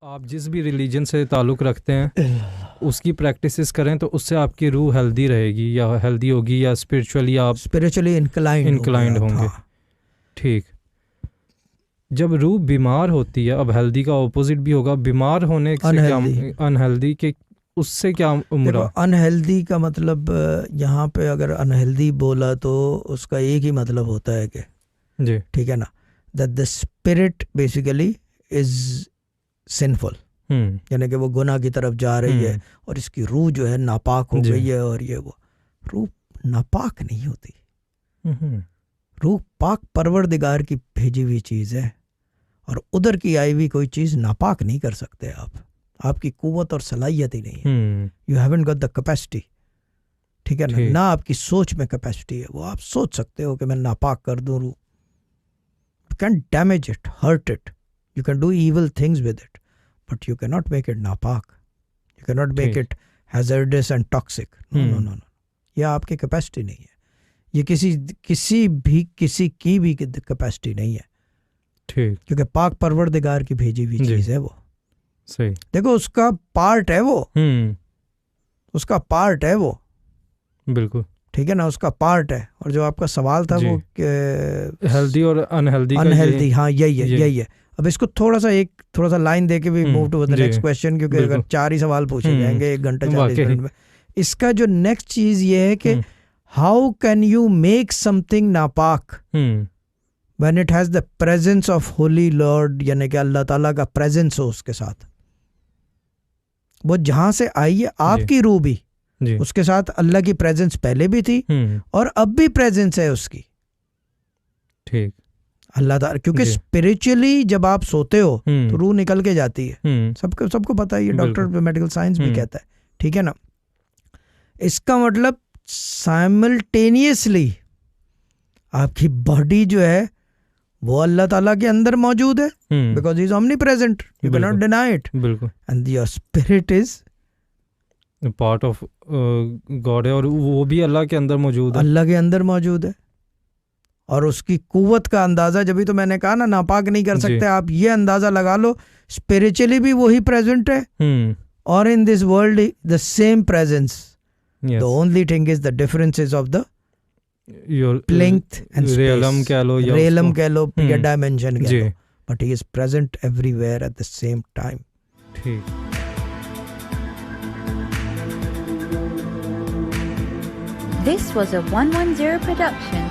आप जिस भी रिलीजन से ताल्लुक़ रखते हैं उसकी प्रैक्टिसेस करें तो उससे आपकी रूह हेल्दी रहेगी या हेल्दी होगी या स्पिरिचुअली आप स्पिरिचुअली इंक्लाइंड होंगे। ठीक। जब रूह बीमार होती है, अब हेल्दी का ऑपोजिट भी होगा, बीमार होने से क्या अनहेल्दी के उससे क्या उम्र? अनहेल्दी का मतलब यहाँ पे अगर अनहेल्दी बोला तो उसका एक ही मतलब होता है कि जी ठीक है ना, that the spirit basically is sinful, यानी कि वो गुनाह की तरफ जा रही है और इसकी रूह जो है नापाक हो गई है। और ये वो रूह नापाक नहीं होती, रूह पाक परवरदिगार की भेजी हुई चीज़ है और उधर की आई हुई कोई चीज़ नापाक नहीं कर सकते आप। आपकी कुव्वत और सलाहियत ही नहीं है। You haven't got the capacity, ठीक है ना। ना आपकी सोच में कैपेसिटी है, वो आप सोच सकते हो कि मैं नापाक कर दूं रूह। You can damage it, hurt it, you can do evil things with it, but you can not make it नापाक, you can not make it hazardous and toxic. No no no, यह आपकी कैपेसिटी नहीं है। ये किसी की भी capacity नहीं है, ठीक, क्योंकि पाक परवरदिगार की भेजी हुई चीज़ है वो। सही। देखो उसका पार्ट है वो, उसका पार्ट है वो, बिल्कुल ठीक है ना, उसका पार्ट है। और जो आपका सवाल था वो हेल्दी और अनहेल्दी, हाँ यही है। अब इसको थोड़ा सा लाइन दे के भी move to the next question, क्योंकि अगर 4 ही सवाल पूछे जाएंगे 1 घंटा 40 मिनट में। इसका जो नेक्स्ट चीज ये है कि how can you make something नापाक when it has the presence of holy lord, यानी कि अल्लाह ताला का प्रेजेंस हो उसके साथ। वो जहां से आई है आपकी रूह भी, उसके साथ अल्लाह की प्रेजेंस पहले भी थी और अब भी प्रेजेंस है उसकी, ठीक। अल्लाह ताला, क्योंकि स्पिरिचुअली जब आप सोते हो तो रूह निकल के जाती है, सबको पता है, ये डॉक्टर मेडिकल साइंस भी कहता है, ठीक है ना। इसका मतलब साइमल्टेनियसली आपकी बॉडी जो है वो अल्लाह ताला के अंदर मौजूद है, because he is omnipresent, you cannot deny it, and your spirit is part of God है और वो भी अल्लाह के अंदर मौजूद है, अल्लाह के अंदर मौजूद है। और उसकी कुव्वत का अंदाजा, जब भी तो मैंने कहा ना नापाक नहीं कर सकते, आप ये अंदाजा लगा लो स्पिरिचुअली भी वही प्रेजेंट है और in this world the same presence. The only thing is the differences of the length and space, realm कह लो या डायमेंशन कह लो, but he is present everywhere at the same time. ठीक। This was a 110 production.